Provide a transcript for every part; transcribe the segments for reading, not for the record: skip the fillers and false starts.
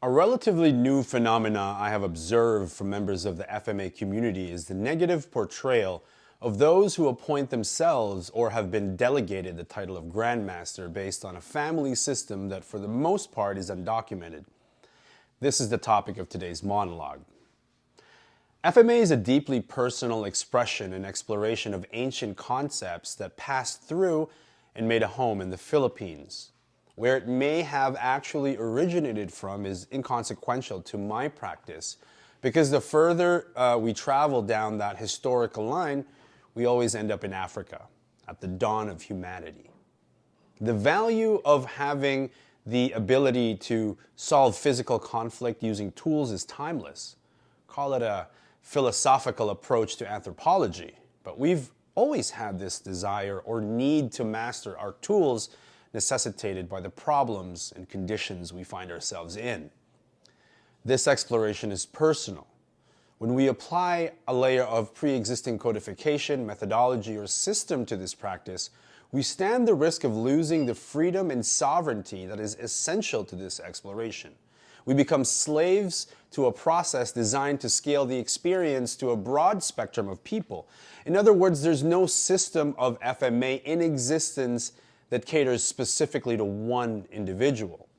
A relatively new phenomena I have observed from members of the FMA community is the negative portrayal of those who appoint themselves or have been delegated the title of Grandmaster based on a family system that for the most part is undocumented. This is the topic of today's monologue. FMA is a deeply personal expression and exploration of ancient concepts that passed through and made a home in the Philippines. Where it may have actually originated from is inconsequential to my practice, because the further we travel down that historical line, we always end up in Africa, at the dawn of humanity. The value of having the ability to solve physical conflict using tools is timeless. Call it a philosophical approach to anthropology, but we've always had this desire or need to master our tools necessitated by the problems and conditions we find ourselves in. This exploration is personal. When we apply a layer of pre-existing codification, methodology, or system to this practice, we stand the risk of losing the freedom and sovereignty that is essential to this exploration. We become slaves to a process designed to scale the experience to a broad spectrum of people. In other words, there's no system of FMA in existence that caters specifically to one individual.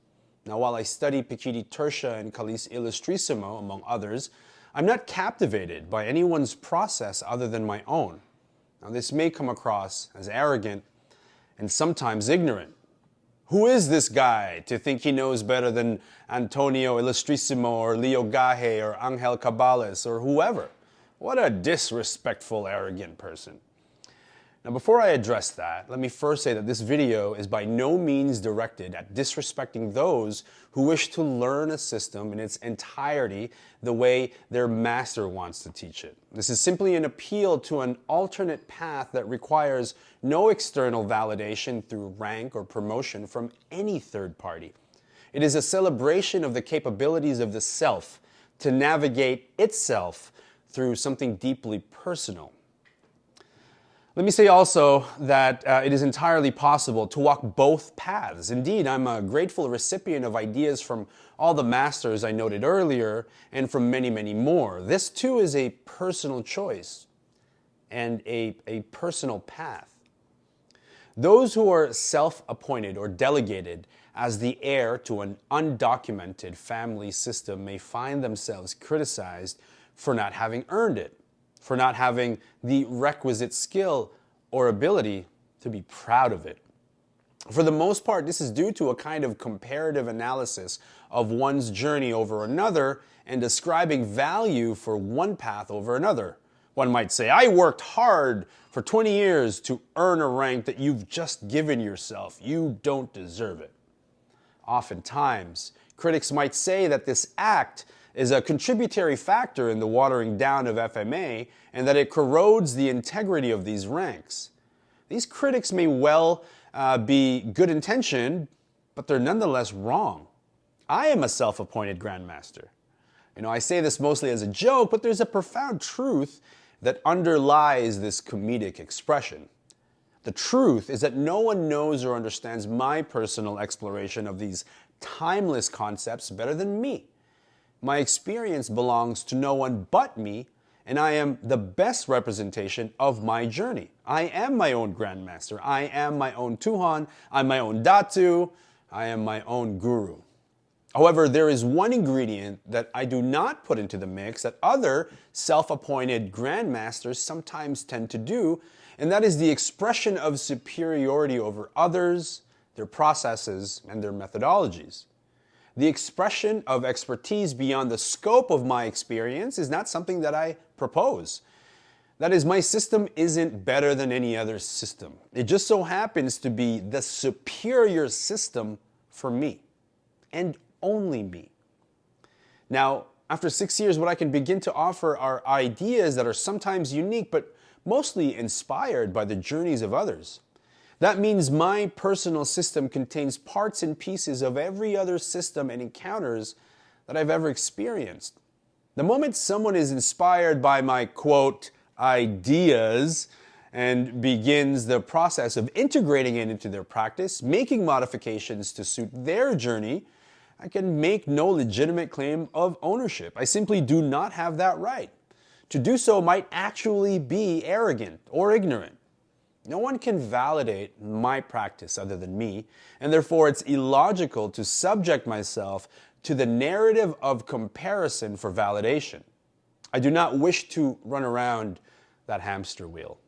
Now, while I study Pikiti Tertia and Calis Illustrissimo, among others, I'm not captivated by anyone's process other than my own. Now, this may come across as arrogant and sometimes ignorant. Who is this guy to think he knows better than Antonio Illustrissimo or Leo Gahe or Angel Cabales or whoever? What a disrespectful, arrogant person. Now, before I address that, let me first say that this video is by no means directed at disrespecting those who wish to learn a system in its entirety the way their master wants to teach it. This is simply an appeal to an alternate path that requires no external validation through rank or promotion from any third party. It is a celebration of the capabilities of the self to navigate itself through something deeply personal. Let me say also that it is entirely possible to walk both paths. Indeed, I'm a grateful recipient of ideas from all the masters I noted earlier and from many, many more. This too is a personal choice and a personal path. Those who are self-appointed or delegated as the heir to an undocumented family system may find themselves criticized for not having earned it, for not having the requisite skill or ability to be proud of it. For the most part, this is due to a kind of comparative analysis of one's journey over another and ascribing value for one path over another. One might say, I worked hard for 20 years to earn a rank that you've just given yourself. You don't deserve it. Oftentimes, critics might say that this act is a contributory factor in the watering down of FMA and that it corrodes the integrity of these ranks. These critics may well be good-intentioned, but they're nonetheless wrong. I am a self-appointed Grandmaster. I say this mostly as a joke, but there's a profound truth that underlies this comedic expression. The truth is that no one knows or understands my personal exploration of these timeless concepts better than me. My experience belongs to no one but me, and I am the best representation of my journey. I am my own Grandmaster. I am my own Tuhan. I'm my own Datu. I am my own Guru. However, there is one ingredient that I do not put into the mix that other self-appointed Grandmasters sometimes tend to do, and that is the expression of superiority over others, their processes, and their methodologies. The expression of expertise beyond the scope of my experience is not something that I propose. That is, my system isn't better than any other system. It just so happens to be the superior system for me, and only me. Now, after 6 years, what I can begin to offer are ideas that are sometimes unique, but mostly inspired by the journeys of others. That means my personal system contains parts and pieces of every other system and encounters that I've ever experienced. The moment someone is inspired by my, quote, ideas and begins the process of integrating it into their practice, making modifications to suit their journey, I can make no legitimate claim of ownership. I simply do not have that right. To do so might actually be arrogant or ignorant. No one can validate my practice other than me, and therefore it's illogical to subject myself to the narrative of comparison for validation. I do not wish to run around that hamster wheel.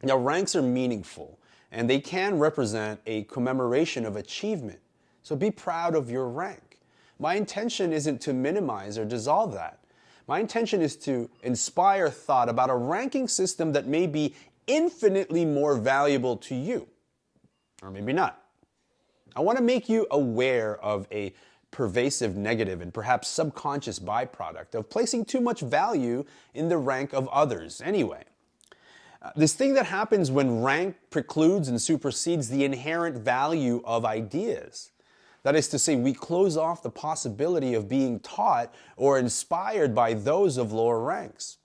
Now, ranks are meaningful, and they can represent a commemoration of achievement. So be proud of your rank. My intention isn't to minimize or dissolve that. My intention is to inspire thought about a ranking system that may be infinitely more valuable to you, or maybe not. I want to make you aware of a pervasive negative and perhaps subconscious byproduct of placing too much value in the rank of others anyway. This thing that happens when rank precludes and supersedes the inherent value of ideas. That is to say, we close off the possibility of being taught or inspired by those of lower ranks.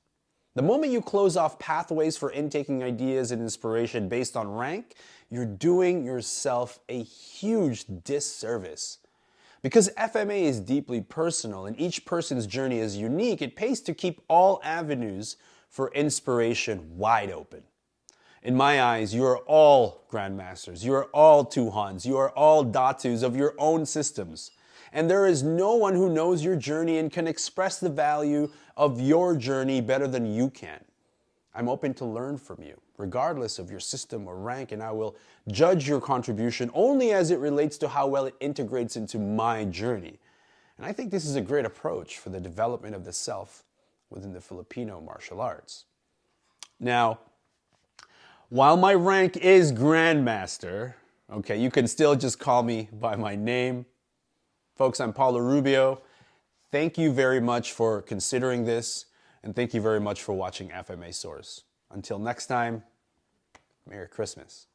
The moment you close off pathways for intaking ideas and inspiration based on rank, you're doing yourself a huge disservice. Because FMA is deeply personal and each person's journey is unique, it pays to keep all avenues for inspiration wide open. In my eyes, you are all grandmasters, you are all Tuhans, you are all Datus of your own systems. And there is no one who knows your journey and can express the value of your journey better than you can. I'm open to learn from you, regardless of your system or rank, and I will judge your contribution only as it relates to how well it integrates into my journey. And I think this is a great approach for the development of the self within the Filipino martial arts. Now, while my rank is Grandmaster, okay, you can still just call me by my name. Folks, I'm Paulo Rubio. Thank you very much for considering this, and thank you very much for watching FMA Source. Until next time, Merry Christmas.